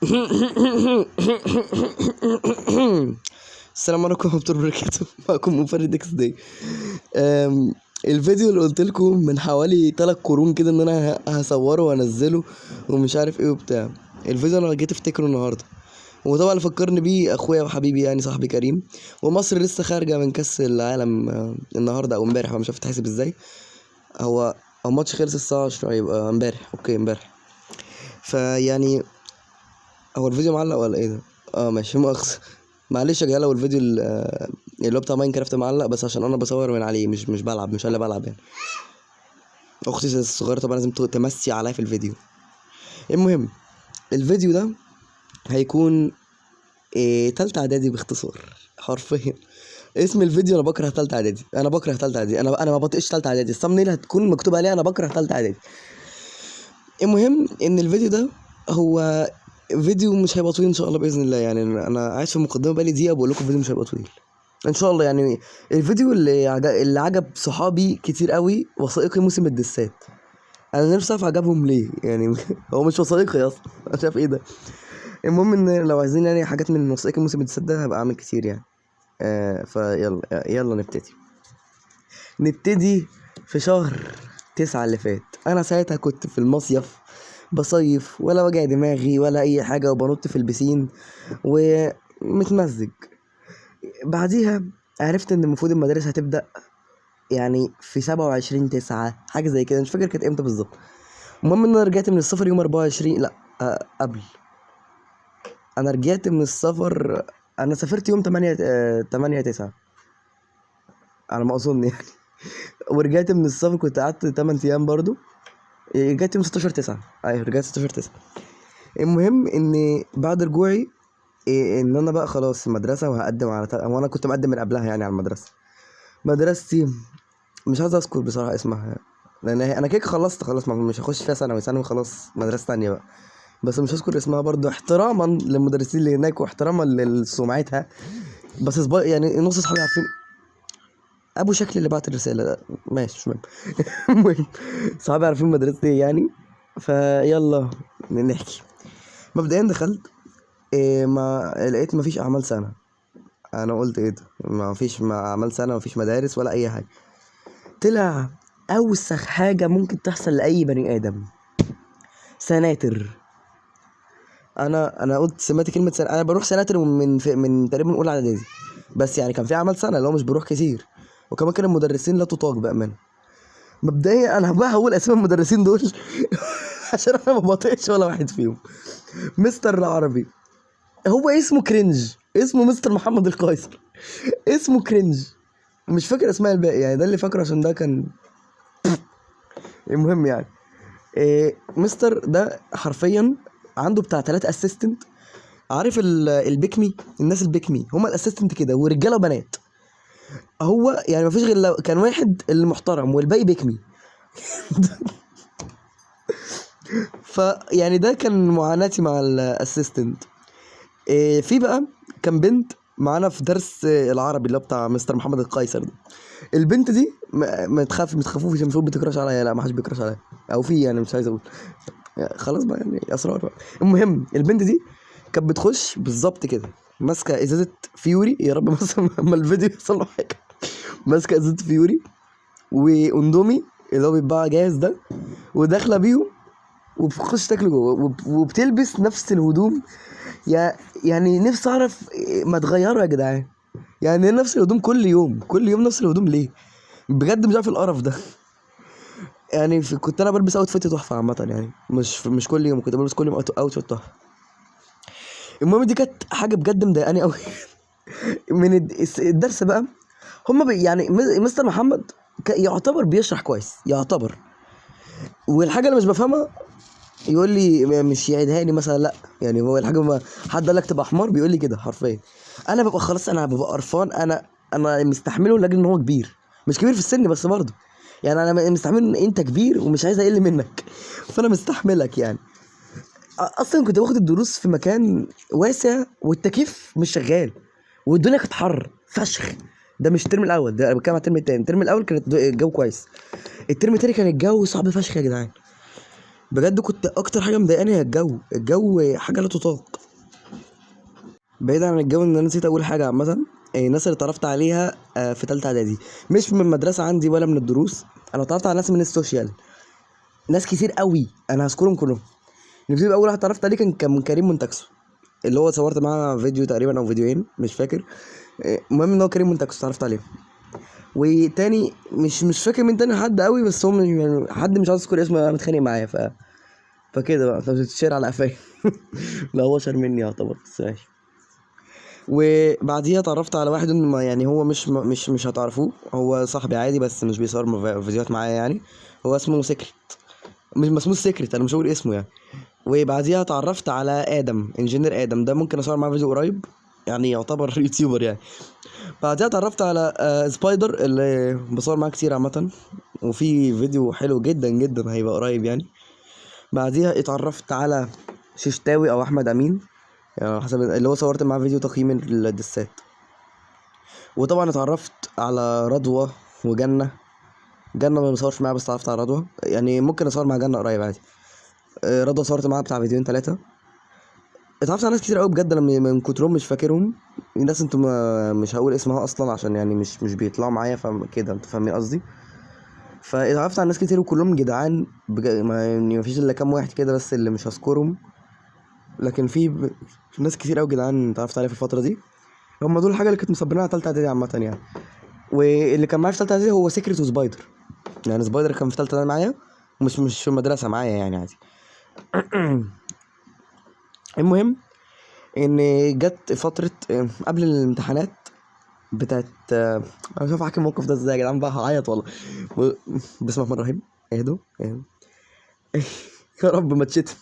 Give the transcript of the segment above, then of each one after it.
السلام عليكم ورحمة الله وبركاته. معكم مفرد اكس داي. الفيديو اللي قلت لكم من حوالي 3 قرون كده ان انا هصوره وانزله ومش عارف ايه وبتاع. الفيديو انا جيت افتكره النهارده، وطبعا اللي فكرني بيه اخويا وحبيبي يعني صاحبي كريم. ومصر لسه خارجه من كاس العالم النهارده او امبارح، مش عارف تحسب ازاي. هو الماتش خلص الساعه 10، يبقى امبارح. اوكي امبارح. فيعني هو الفيديو معلق ولا ايه ده؟ ماشي، مؤاخذة. معلش يا جدعان لو الفيديو اللي هو بتاع ماينكرافت معلق، بس عشان انا بصور من عليه، مش بلعب، مش انا اللي بلعب يعني. اختي الصغيره طبعا لازم تمسي عليا في الفيديو. المهم، الفيديو ده هيكون تالتة اعدادي باختصار، حرفيا. اسم الفيديو انا بكره تالتة اعدادي، انا بكره تالتة اعدادي، انا ما بطيقش تالتة اعدادي. الثامنيل هتكون مكتوب عليها انا بكره تالتة اعدادي. المهم ان الفيديو ده هو فيديو مش هيبقى طويل ان شاء الله باذن الله. يعني انا قاعد في المقدمه بقالي دقيقه بقول لكم فيديو مش هيبقى طويل ان شاء الله. يعني الفيديو اللي عجب صحابي كتير قوي، وثائقي موسم الدسات. انا نفسي اعرف عجبهم ليه يعني. هو مش وثائقي اصلا، انا شايف ايه ده. المهم ان لو عايزين يعني حاجات من وثائقي موسم الدسات ده هبقى اعمل كتير يعني. فيلا يلا نبتدي في شهر 9 اللي فات. انا ساعتها كنت في المصيف بصيف، ولا وجع دماغي ولا اي حاجه، وبنط في البسين ومتمزج. بعديها عرفت ان المفروض المدارس هتبدا يعني في 27/9، حاجه زي كده، مش فاكر كانت امتى بالظبط. المهم ان انا رجعت من السفر يوم 24، لا قبل. انا رجعت من السفر، انا سافرت يوم 8/9 على ما اظن يعني. ورجعت من السفر كنت قعدت 8 ايام برضو. رجعت يوم 16/9. ايوه رجعت 16/9. المهم ان بعد رجوعي ان انا بقى خلاص المدرسه، وهقدم على وانا كنت مقدم من قبلها يعني على المدرسه. مدرستي مش عايز اذكر بصراحه اسمها، لان انا كده خلصت خلاص، مش هخش فيها ثانوي خلاص، مدرسه تانية بقى. بس مش هذكر اسمها برضه احتراما للمدرسين اللي هناك واحتراما لسمعتها. بس يعني نص صحابي عارفين ابو شكل اللي بعت الرساله ده، ماشي مش مهم. المهم صحابي عارفين مدرستي إيه يعني. فيلا نحكي. مبدئيا دخلت، ما لقيت مفيش اعمال سنه. انا قلت ايه ده، ما فيش اعمال سنه، ما فيش مدارس ولا اي حاجه. طلع اوسخ حاجه ممكن تحصل لاي بني ادم: سناتر. انا قلت سمعت كلمه سنة. انا بروح سناتر من تقريبا اولى اعدادي، بس يعني كان في اعمال سنه اللي هو مش بروح كتير. وكمان كان المدرسين لا تطاق بامانه. مبدئيا انا بقى هقول اسامي المدرسين دول عشان انا ما بطيقش ولا واحد فيهم. مستر العربي، هو اسمه كرنج، اسمه مستر محمد القيصر، اسمه كرنج. مش فاكر اسماء الباقي يعني، ده اللي فاكره عشان ده كان. المهم يعني مستر ده حرفيا عنده بتاع 3 اسيستنت. عارف البيكمي، الناس البيكمي هم الاسيستنت كده، ورجاله وبنات. هو يعني مفيش غير لو كان واحد اللي محترم والباقي بيكمي. فيعني ده كان معاناتي مع الاسيستنت. في بقى كان بنت معانا في درس العربي اللي هو بتاع مستر محمد القيصر ده. البنت دي ما تخافوش، مش المفروض بتكراش عليا، لا ما حدش بيكراش عليا، او في يعني مش عايز اقول. خلاص بقى يعني اسرار بقى. المهم البنت دي كانت بتخش بالظبط كده، ماسكه ازازه فيوري، يا رب مثلا اما الفيديو يحصل له حاجه. ماسكه ازازه فيوري واندومي اللي هو بيتباع جاهز ده، وداخله بيهم وبتخش تاكل جوه، وبتلبس نفس الهدوم. يعني نفسي اعرف ما تغيروا يا جدعان. يعني نفس الهدوم كل يوم كل يوم، نفس الهدوم ليه؟ بجد مش عارف القرف ده. يعني كنت انا بلبس اوت فيت تحفه عامه يعني، مش كل يوم، كنت بلبس كل يوم اوت فيت تحفه. المهم دي كانت حاجه بجد مضايقاني قوي. من الدرس بقى، هما يعني مستر محمد يعتبر بيشرح كويس يعتبر. والحاجه اللي مش بفهمها يقول لي مش يعيدها لي مثلا، لا يعني هو الحاجه ما حد قال لك تبقى حمار بيقول لي كده حرفيا. انا ببقى خلاص، انا ببقى قرفان. انا مستحمله لاجل ان هو كبير، مش كبير في السن بس برضه. يعني انا مستحمل ان انت كبير ومش عايز اقل منك. فانا مستحملك يعني. اصلا كنت باخد الدروس في مكان واسع والتكييف مش شغال، والدنيا كانت حر فشخ. ده مش الترم الاول، ده انا بتكلم على الترم التاني. الترم الاول كانت الجو كويس، الترم التاني كان الجو صعب فشخ يا جدعان. بجد كنت اكتر حاجه مضايقاني هي الجو حاجه لا تطاق. بعيدا عن الجو، ان انا نسيت اقول حاجه عامه. الناس اللي اتعرفت عليها في تالتة اعدادي مش من المدرسه عندي ولا من الدروس. انا اتعرفت على ناس من السوشيال، ناس كتير قوي، انا هذكرهم كلهم. نبتدي باول واحد اتعرفت عليه كان كريم منتكسو، اللي هو صورت معاه فيديو تقريبا او فيديوهين مش فاكر. المهم ان هو كريم منتكسو اتعرفت عليه. وتاني مش فاكر مين تاني حد قوي، بس هو يعني حد مش عاوز اذكر اسمه، انا متخانق معاه فكده بقى، انت بتتشير على قفايا. لا هو شر مني يعتبر، بس ماشي. وبعديها اتعرفت على واحد يعني هو مش هتعرفوه، هو صاحبي عادي بس مش بيصور فيديوهات معايا يعني. هو اسمه سكرت، مش اسمه سكرت، انا مش هقول اسمه يعني. وبعديها اتعرفت على ادم، انجينير ادم ده ممكن اصور معاه فيديو قريب، يعني يعتبر يوتيوبر يعني. بعدها اتعرفت على سبايدر اللي بصور معاه كتير عامة، وفي فيديو حلو جدا جدا هيبقى قريب يعني. بعديها اتعرفت على ششتاوي او احمد امين، يعني على حسب اللي هو صورت معاه فيديو تقييم الدسات. وطبعا اتعرفت على رضوى وجنة. جنة ما بصورش معاها، بس اتعرفت على رضوى، يعني ممكن اصور مع جنة قريب عادي. رضوى صورت معاها بتاع فيديوهين 3. اتعرفت على ناس كتير قوي بجد، انا من كترهم مش فاكرهم. ناس انتوا مش هقول اسمها اصلا عشان يعني مش بيطلعوا معايا، فكده انتوا فاهمين قصدي. فاتعرفت على ناس كتير وكلهم جدعان يعني مفيش الا كام واحد كده بس اللي مش هذكرهم. لكن ناس كتير قوي جدعان اتعرفت عليها في الفتره دي. هم دول الحاجه اللي كانت مصبرين على تالتة اعدادي عامه يعني. واللي كان معايا في تالتة اعدادي هو سيكريت وسبايدر. يعني سبايدر كان في تالتة اعدادي معايا، مش في المدرسه معايا يعني عادي. المهم ان جت فتره قبل الامتحانات بتاعت انا مش عارف احكي الموقف ده ازاي يا جدعان، بقى هعيط والله. و- بسم الله الرحمن الرحيم. اهدوا اهدوا. يا رب ما تشتم.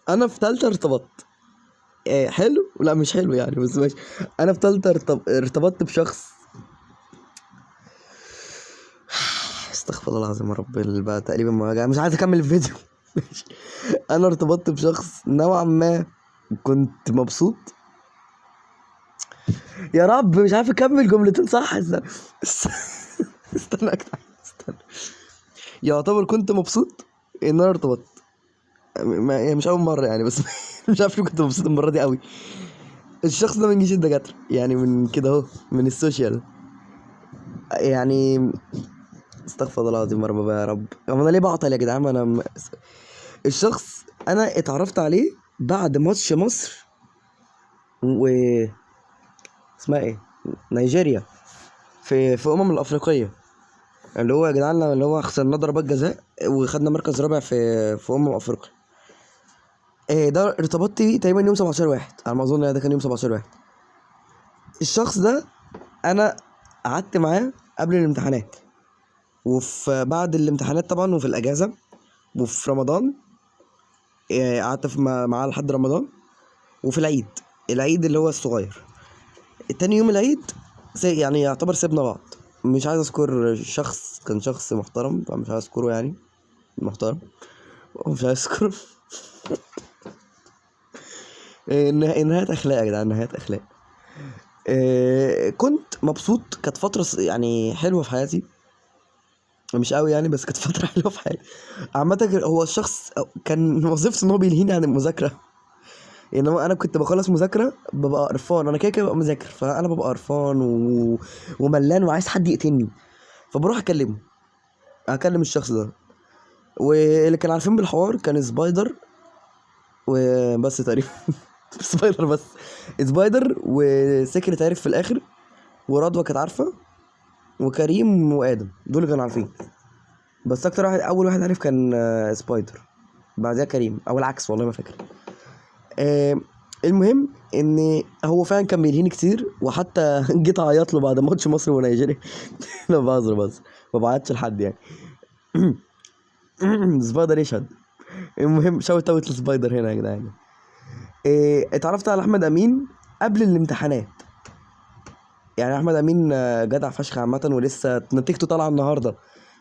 انا في تالتة ارتبطت. حلو، لا مش حلو يعني بس ماشي. انا في تالتة ارتبطت بشخص. استغفر الله العظيم يا رب، اللي بقى تقريبا مش عايز اكمل الفيديو. ماشي. انا ارتبطت بشخص نوعا ما كنت مبسوط. يا رب مش عارف اكمل جملتين صح. استنى اكتب. استنى. يعتبر كنت مبسوط ان انا ارتبطت. يعني مش اول مره يعني بس. مش عارف ليه كنت مبسوط المره دي قوي. الشخص ده من جيش الدكاتره، يعني من كده اهو، من السوشيال يعني. استغفر الله العظيم يا رب بقى، يا رب هو انا ليه بعطل يا جدعان؟ الشخص انا اتعرفت عليه بعد ماتش مصر و اسمها ايه، نيجيريا، في الافريقيه، اللي هو يا جدعان اللي هو خسرنا ضربات جزاء وخدنا مركز رابع في افريقيا. ده ارتبطت بيه تقريبا يوم 17 واحد على ما اظن، ده كان يوم 17 واحد. الشخص ده انا قعدت معاه قبل الامتحانات، وفي بعد الامتحانات طبعا، وفي الاجازه، وفي رمضان. قعدت معاه لحد رمضان. وفي العيد اللي هو الصغير، تاني يوم العيد يعني يعتبر سيبنا بعض. مش عايز اذكر الشخص، كان شخص محترم فمش عايز اذكره يعني. محترم ومش عايز اذكره. نهاية اخلاق يا جدعان، نهاية اخلاق. كنت مبسوط، كانت فترة يعني حلوة في حياتي. مش قوي يعني بس كانت فترة حلوة في حياتي عامة. هو الشخص كان وظيفته ان هو بيلهيني عن المذاكرة. يعني انا كنت بخلص مذاكرة ببقى قرفان، انا كده كده ببقى مذاكر، فانا ببقى قرفان وملان وعايز حد يقتلني. فبروح اكلم الشخص ده. واللي كانوا عارفين بالحوار كان سبايدر وبس تقريبا. سبايدر بس. سبايدر وسكرت عرف في الاخر، ورضوى كانت عارفه، وكريم وادم دول اللي كانوا عارفين. بس اكتر واحد، اول واحد عارف كان سبايدر، بعدها كريم او العكس والله ما فاكر. آه، المهم ان هو فعلا كان بيلهيني كتير، وحتى جيت اعيط له بعد ماتش مصر ونيجيريا. لا بهزر ما بعيطش لحد يعني. سبايدر يشهد. المهم شوت اوت لسبايدر هنا يا جدعان. اتعرفت على احمد امين قبل الامتحانات. يعني احمد امين جدع فشخ عامه، ولسه نتيجته طالعه النهارده،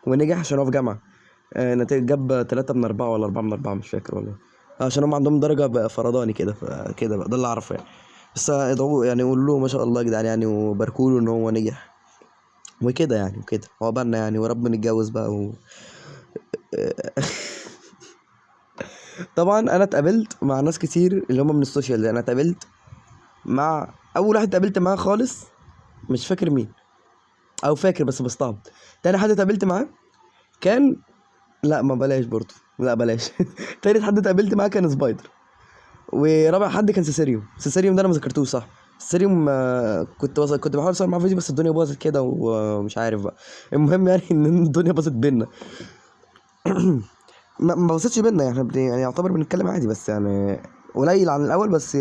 ونجح عشان هو في جامعه. نتيجة جاب 3/4 ولا 4/4 مش فاكر والله. عشان هم عندهم درجة بقى فرداني كده، فكده بقى ده اللي اعرفه يعني. بس ادعوه يعني، قولوا له ما شاء الله يا جدعان يعني، وباركوا له ان هو نجح. وكده يعني، وكده عقبالنا يعني، ورب نتجوز بقى طبعا انا اتقابلت مع ناس كتير اللي هم من السوشيال. انا اتقابلت مع اول واحد اتقابلت معاه خالص، مش فاكر مين، او فاكر بس بستعب. تاني حد اتقابلت معاه كان، لا ما بلاش برضه، لا بلاش. تالت حد اتقابلت معاه كان سبايدر. ورابع حد كان سيسيريوم. سيسيريوم ده انا ما ذكرتوش صح. سيسيريوم كنت بحاول اصور معاه فيديو بس الدنيا باظت كده ومش عارف بقى. المهم يعني ان الدنيا باظت بينا. ما باظتش بينا، يعني يعني يعتبر بنتكلم عادي بس يعني قليل عن الاول، بس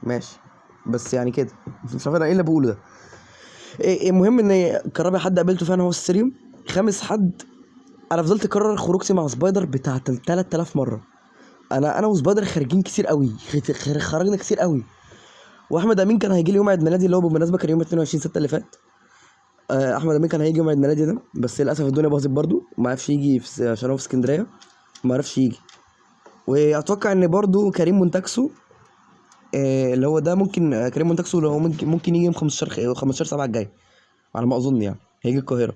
ماشي. بس يعني كده مش عارف انا ايه اللي بقوله ده. المهم ان كان رابع حد قابلته فعلا هو السيريوم. خامس حد، انا فضلت اكرر خروجتي مع سبايدر بتاع 3000 مره. انا وسبايدر خارجين كتير قوي، خرجنا كتير قوي. واحمد امين كان هيجي لي يوم عيد ميلادي، اللي هو بالمناسبه كان يوم 22 6 اللي فات. احمد امين كان هيجي يوم عيد ميلادي ده، بس للاسف الدنيا باظت برضو، ما عرفش يجي عشان هو في اسكندريه، ما عرفش يجي. واتوقع ان برضو كريم مونتاكسو، اللي هو ده ممكن، كريم مونتاكسو اللي هو ممكن يجي يوم 15 7 الجاي على ما اظن، يعني هيجي القاهره.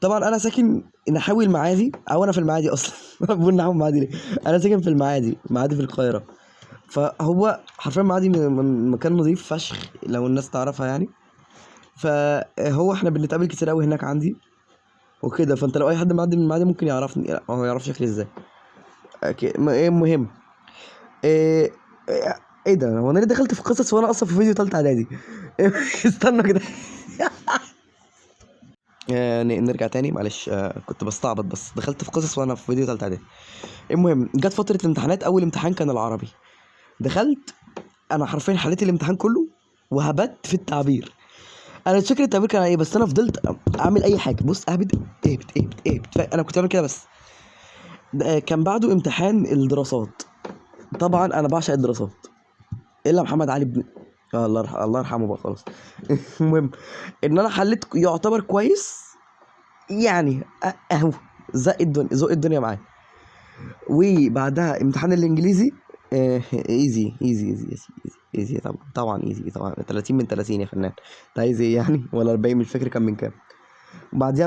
طبعا انا ساكن نحاول المعادي، او انا في المعادي اصلا. انا بقول نحاول المعادي ليه؟ انا ساكن في المعادي في القاهره. فهو حرفيا معادي من مكان نظيف فشخ لو الناس تعرفها يعني. فهو احنا بنتقابل كتير قوي هناك عندي وكده. فانت لو اي حد معدي من المعادي ممكن يعرفني، لا هو يعرف شكلي ازاي. ايه المهم، ايه ايه ده، هو انا ليه دخلت في قصص وانا اصلا في فيديو تالتة اعدادي؟ استنى كده. نرجع تاني معلش. كنت بستعبط بس دخلت في قصص وانا في فيديو تالتة اعدادي. المهم جت فترة الامتحانات، اول امتحان كان العربي. دخلت، انا حرفيا حليت الامتحان كله وهبت في التعبير. انا مش فاكر التعبير كان على ايه، بس انا فضلت اعمل اي حاجه، بص اهبد اهبد. انا كنت بعمل كده بس. كان بعده امتحان الدراسات. طبعا انا بعشق الدراسات الا محمد علي بن، الله يرحمه بقى خلاص. المهم ان انا حليت يعتبر كويس يعني، اهو زق الدنيا معايا. وبعدها امتحان الانجليزي، ايزي ايزي ايزي ايزي ايزي، طبعا ايزي، طبعا 30 من 30 يا فنان. انت عايز ايه يعني؟ ولا 40، مش فاكر كان من كام. وبعديها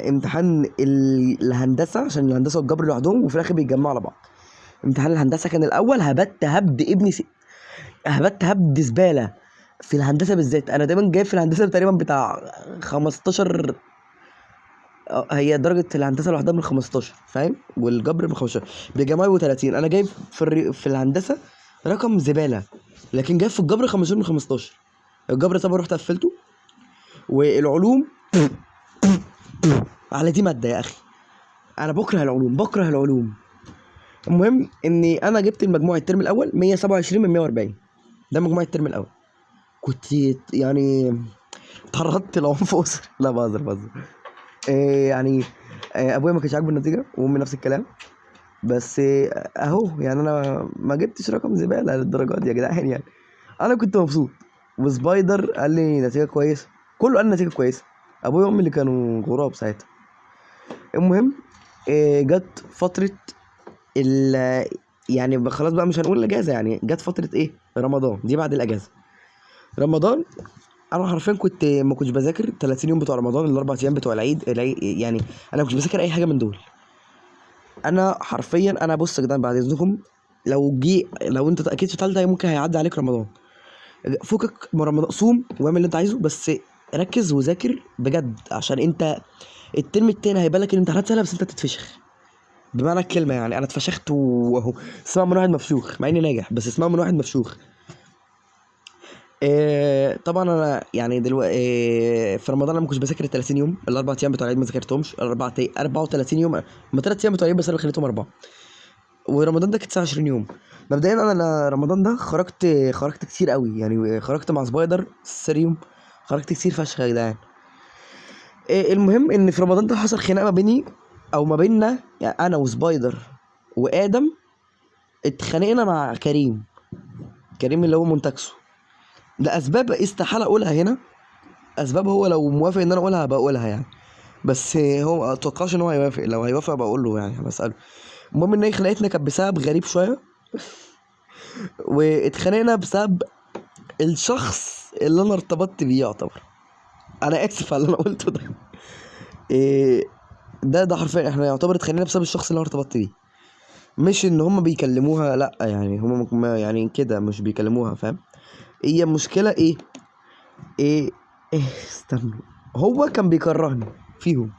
امتحان الهندسه، عشان الهندسه والجبر لوحدهم وفي الاخر بيتجمعوا على بعض. امتحان الهندسه كان الاول، هبت هبد زباله. في الهندسه بالذات انا دايما جايب في الهندسه تقريبا بتاع 15. هي درجه الهندسه لوحدها من 15 فاهم، والجبر من 15 بيجمعوا 30. انا جايب في الهندسه رقم زباله، لكن جايب في الجبر 15 من 15. الجبر طبعا رحت قفلته. والعلوم على دي ماده يا اخي، انا بكره العلوم، بكره العلوم. المهم اني انا جبت المجموع الترم الاول 127 من 140. ده مجموع الترم الاول. كنت يعني طردت العنف اسري. لا بهزر. يعني ابويا ما كانش عاجبه النتيجه وامي نفس الكلام. بس اهو يعني انا ما جبتش رقم زباله للدرجات دي يا جدعان يعني. انا كنت مبسوط. وسبايدر قال لي نتيجه كويسه، كله قال نتيجه كويسه. ابويا وامي اللي كانوا غراب ساعتها. المهم جت فتره ال يعني خلاص بقى مش هنقول الاجازه، يعني جت فتره ايه، رمضان دي بعد الاجازه. رمضان انا حرفيا ما كنتش بذاكر 30 يوم بتوع رمضان، الاربع ايام بتوع العيد يعني. انا ما كنتش بذاكر اي حاجه من دول. انا حرفيا، انا بص يا جدعان بعد اذنكم، لو انت اكيد في ثالثه ممكن هيعدي عليك رمضان. فكك من رمضان، صوم واعمل اللي انت عايزه، بس ركز وذاكر بجد، عشان انت الترم التاني هيبقى لك الامتحانات سهله بس انت تتفشخ بمعنى الكلمه. يعني انا اتفشخت واهو، اسمع من واحد مفشوخ مع اني ناجح، بس اسمع من واحد مفشوخ. طبعا انا يعني دلوقتي في رمضان انا ما كنتش بذاكر ال 30 يوم، الاربع ايام بتوع العيد ما ذاكرتهمش. 34 يوم، ما 3 ايام بتوع العيد بس انا خليتهم اربعه. ورمضان ده كان 29 يوم. مبدئيا انا رمضان ده خرجت كتير قوي يعني. خرجت مع سبايدر سيريوم، خرجت كتير فشخ يا جدعان. المهم ان في رمضان ده حصل خناقه ما بيني او ما بيننا، يعني انا وسبايدر وادم. اتخانقنا مع كريم اللي هو مونتاكسو، لاسباب استحاله اقولها هنا. اسباب هو لو موافق ان انا اقولها بقولها يعني، بس هو ما اتوقعش ان هو هيوافق. لو هيوافق بقول له يعني، بساله. المهم ان هي خناقتنا كانت بسبب غريب شويه. واتخانقنا بسبب الشخص اللي انا ارتبطت بيه يعتبر. انا اسف على اللي انا قلته ده. إيه ده حرفيا احنا يعتبر اتخانقنا بسبب الشخص اللي انا ارتبطت بيه. مش ان هم بيكلموها، لا يعني هم يعني كده مش بيكلموها، فاهم؟ هي المشكله ايه؟ ايه استنوا، هو كان بيكرهني فيهم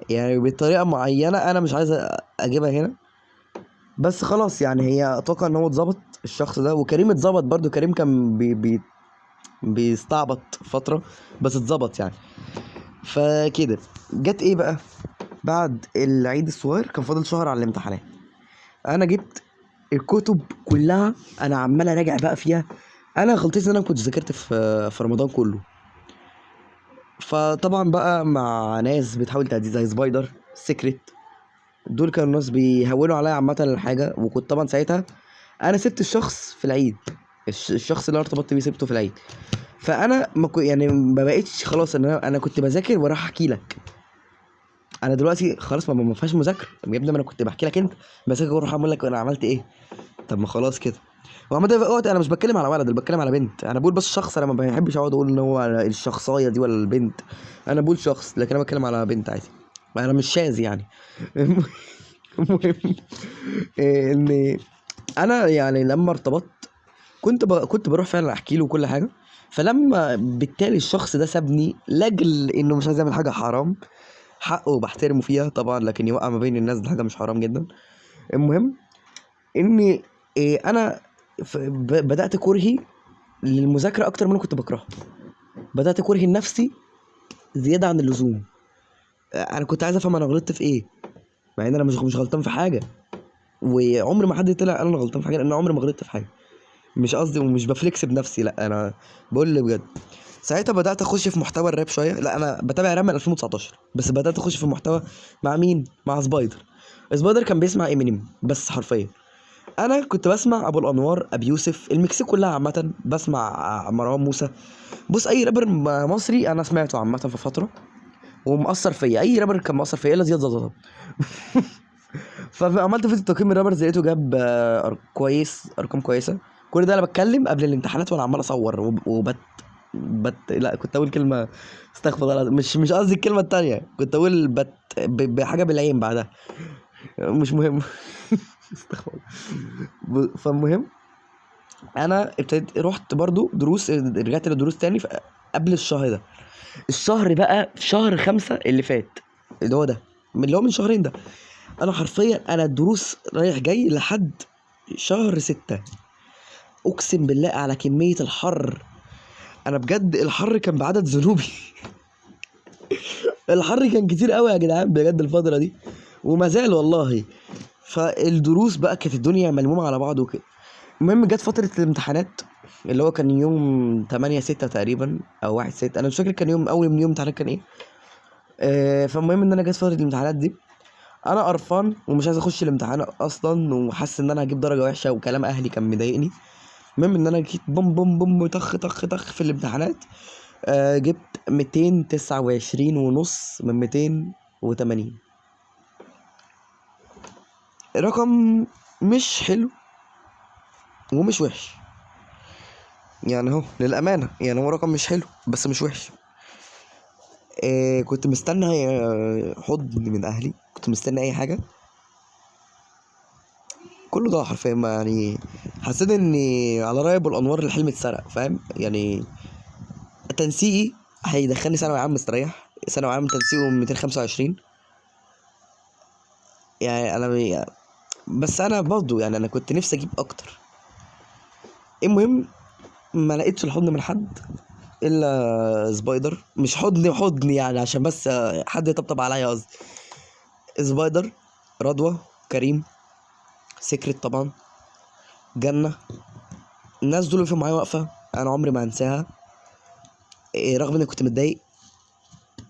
يعني بطريقه معينه انا مش عايز اجيبها هنا، بس خلاص يعني هي اتوقع ان هو اتظبط الشخص ده، وكريم اتظبط برضو. كريم كان بيستعبط فتره، بس اتظبط يعني. فكده جت ايه بقى؟ بعد العيد الصغير كان فاضل شهر على الامتحانات، انا جبت الكتب كلها، انا عمال اراجع بقى فيها. انا غلطتي ان انا كنت ذاكرت في رمضان كله. فطبعا بقى مع ناس بتحاول تهدي زي سبايدر سيكريت، دول كانوا ناس بيهونوا عليا عامه الحاجه. وكنت طبعا ساعتها انا سبت الشخص في العيد، الشخص اللي انا ارتبطت بيه سبته في العيد. فانا يعني ما بقتش خلاص ان انا كنت بذاكر وراح احكي لك. انا دلوقتي خلاص ما فيهاش مذاكره يا ابني، ما انا كنت بحكي لك انت بذاكر واروح اعمل لك انا عملت ايه. طب ما خلاص كده. وعامة في وقت انا مش بتكلم على ولد، انا بتكلم على بنت. انا بقول بس شخص، انا ما بحبش اقعد اقول ان هو على الشخصايه دي ولا البنت. انا بقول شخص، لكن انا بتكلم على بنت عادي. انا مش شاذ يعني. المهم ان انا يعني لما ارتبطت كنت بروح فعلا احكي له كل حاجه. فلما بالتالي الشخص ده سابني لاجل انه مش عايز يعمل حاجه حرام، حقه بحترمه فيها طبعا، لكن يوقع ما بين الناس دي حاجه مش حرام جدا. المهم اني انا بدات كرهي للمذاكره اكتر من انا كنت بكرهها. بدات كرهي لنفسي زياده عن اللزوم. انا كنت عايز افهم انا غلطت في ايه، مع ان انا مش غلطان في حاجه. وعمر ما حد طلع قال انا غلطان في حاجه، لان عمري ما غلطت في حاجه. مش قصدي ومش بفليكس بنفسي، لا انا بقول اللي بجد. ساعتها بدات اخش في محتوى الراب شويه. لا انا بتابع راب من 2019، بس بدات اخش في المحتوى مع مين؟ مع سبايدر. سبايدر كان بيسمع امينيم بس حرفيا. انا كنت بسمع ابو الانوار، ابي يوسف، المكسيك كلها عامه. بسمع مروان موسى. بص اي رابر مصري انا سمعته عامه في فتره ومأثر فيا. اي رابر كان مأثر فيا الا زياد زازا. فعملت فيديو تقييم الرابرز، لقيته جاب كويس، ارقام كويسه. كل ده انا بتكلم قبل الامتحانات وانا عمال اصور لا كنت اقول كلمه، استغفر الله العظيم. مش قصدي الكلمه التانية، كنت اقول بحاجه بالعين بعدها، مش مهم. استغفر الله. فالمهم انا ابتديت رحت برضو دروس، رجعت للدروس تاني قبل الشهر ده. الشهر بقى في شهر 5 اللي فات، اللي هو ده، من اللي هو من شهرين ده. انا حرفيا انا الدروس رايح جاي لحد شهر 6. اقسم بالله على كمية الحر. انا بجد الحر كان بعدد ذنوبي. الحر كان كتير قوي يا جدعان بجد الفترة دي، وما زال والله. فالدروس بقى كانت الدنيا ملمومة على بعض وكده. المهم جت فترة الامتحانات، اللي هو كان يوم 8/6 تقريبا او 1/6، انا مش فاكر كان يوم اول من يوم امتحانات كان ايه. فالمهم ان انا جت فترة الامتحانات دي، انا قرفان ومش عايز اخش الامتحان اصلا، وحاسس ان انا هجيب درجة وحشة، وكلام اهلي كان مضايقني. المهم ان انا جيت بوم بوم بوم طخ طخ طخ في الامتحانات. جبت 229 ونص من 280. رقم مش حلو ومش وحش يعني، اهو للأمانة يعني هو رقم مش حلو بس مش وحش. كنت مستني حضن من أهلي، كنت مستني أي حاجة. كله ضاع حرفيا، ما يعني حسيت إني على رأي أبو الأنوار الحلم اتسرق، فاهم يعني؟ تنسيقي هيدخلني ثانوي عام مستريح، ثانوي عام تنسيقه 225. يعني أنا بس أنا برضه يعني أنا كنت نفسي أجيب أكتر. المهم ما لقيتش الحضن من حد الا سبايدر. مش حضن يعني عشان بس حد يطبطب عليا قصدي. سبايدر، رضوى، كريم، سكرت طبعا، جنة. الناس دول في معايا واقفة انا عمري ما هنساها. رغم اني كنت متضايق،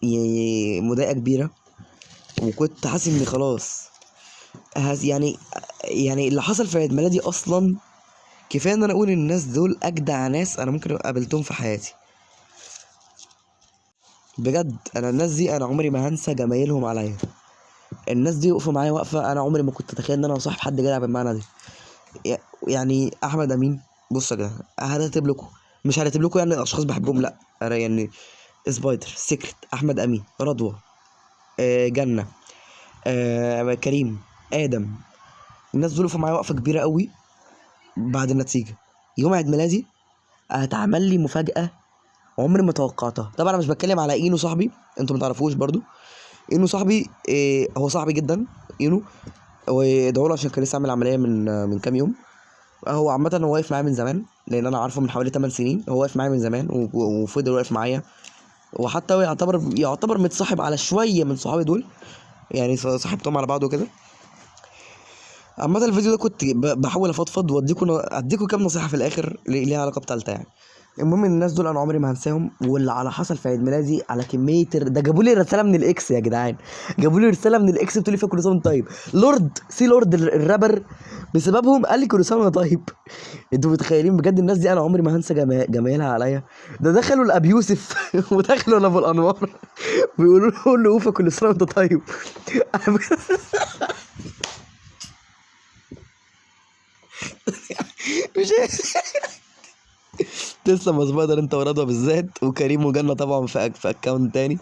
يعني مضايقة كبيرة، وكنت حاسس اني خلاص يعني اللي حصل في عيد ميلادي اصلا كفاية ان انا اقول ان الناس دول اجدع ناس انا ممكن قابلتهم في حياتي. بجد انا الناس دي انا عمري ما هنسى جمايلهم عليا. الناس دي وقفوا معايا وقفه انا عمري ما كنت اتخيل ان انا صاحب حد جدع بالمعنى دي. يعني احمد امين، بص يا جدع هرتب لكم، مش هرتب لكم يعني اشخاص بحبهم، لا أنا يعني سبايدر، سيكرت، احمد امين، رضوى، جنة، كريم، ادم، الناس دول وقفوا معايا وقفه كبيره قوي بعد النتيجه. يوم عيد ميلادي هتعمل لي مفاجاه عمري ما توقعتها. طبعا انا مش بتكلم على اينو صاحبي، انتوا ما تعرفوش برضو. اينو صاحبي هو صاحبي جدا اينو، وادعوا له عشان كان لسه عامل عمليه من كام يوم. هو عامه هو واقف معايا من زمان، لان انا عارفه من حوالي 8 سنين. هو واقف معايا من زمان وفضل واقف معايا، وحتى هو يعتبر متصاحب على شويه من صحابي دول، يعني صاحبتهم على بعض وكده. عامة الفيديو ده كنت بحاول افضفض اديكوا كام نصيحة في الاخر ليها علاقة بتالتة يعني. المهم ان الناس دول انا عمري ما هنساهم، واللي على حصل في عيد ميلادي على كمية ده جابوا لي رسالة من الاكس يا جدعان. جابوا لي رسالة من الاكس بتقول لي فيها كل سنة وأنت طيب. لورد الرابر بسببهم قال لي كل سنة وأنت طيب. انتوا متخيلين بجد الناس دي انا عمري ما هنسى جمايلها عليا. ده دخلوا لابي يوسف ودخلوا لابو الانوار بيقولوا له قول له اوفا كل سنة وأنت طيب. أنا مش تسلم يا سبايدر انت ورضوى بالذات، وكريم وجنة طبعا في اكونت تاني.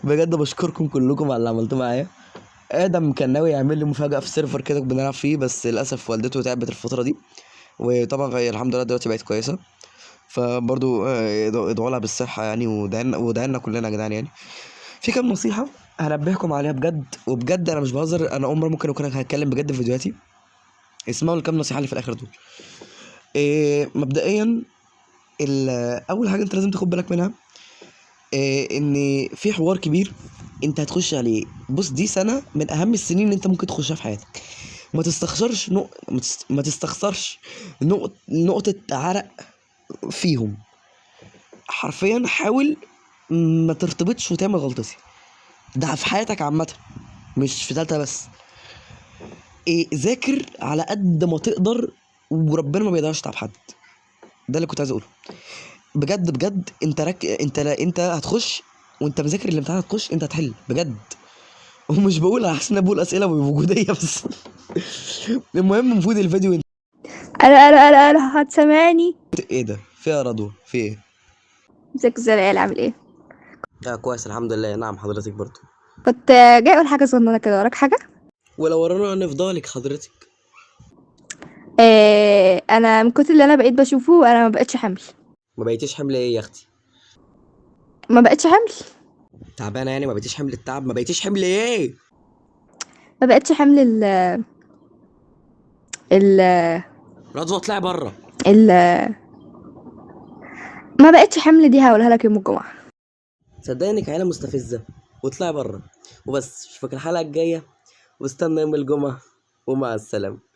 بجد بشكركم كلكم على اللي عملتوه معايا. ادم كان ناوي يعمل لي مفاجأة في سيرفر كده بنلعب فيه، بس للاسف والدته تعبت الفترة دي، وطبعا هي الحمد لله دلوقتي بقت كويسة. فبرضو ادعوا لها بالصحة يعني، ودعينا كلنا يا جدعان يعني. في كام نصيحة هنبهكم عليها بجد، وبجد انا مش بهزر، انا عمري ممكن اكون هتكلم بجد في فيديوهاتي. اسمعوا الكام نصيحة اللي في الاخر دول. مبدئيا اول حاجة انت لازم تاخد بالك منها، ان في حوار كبير انت هتخش عليه. بص دي سنة من اهم السنين اللي انت ممكن تخشها في حياتك. ما تستخسرش نقطة عرق فيهم. حرفيا حاول ما ترتبطش وتعمل غلطتي. ده في حياتك عامة، مش في تالتة بس. ذاكر على قد ما تقدر، وربنا ما بيقدرش تعب حد. ده اللي كنت عايز اقوله. بجد بجد انت هتخش وانت مذاكر الامتحان، هتخش انت هتحل بجد. ومش بقول على حسن بقول اسئله وجوديه بس. المهم المفروض الفيديو انا هتسمعني. ايه ده فيها رضوى في ايه؟ ازيك زلال عامل ايه؟ كويس الحمد لله. نعم حضرتك برضو. كنت جاي اقول حاجه صغننه كده، وراك حاجه؟ ولو ورانا نفضلك حضرتك. انا من كتر اللي انا بقيت بشوفه انا ما بقتش حمل. ما بقيتيش حمل ايه يا اختي؟ ما بقتش حمل. تعبانه يعني؟ ما بقيتيش حمل التعب؟ ما بقيتيش حمل ايه؟ ما بقتش حمل ال رضوى اطلعي بره. ال ما بقتش حمل، دي هقولها لك يوم الجمعه. صدقني انك عيله مستفزه، واطلعي بره وبس. اشوفك الحلقه الجايه، واستنى يوم الجمعه، ومع السلامه.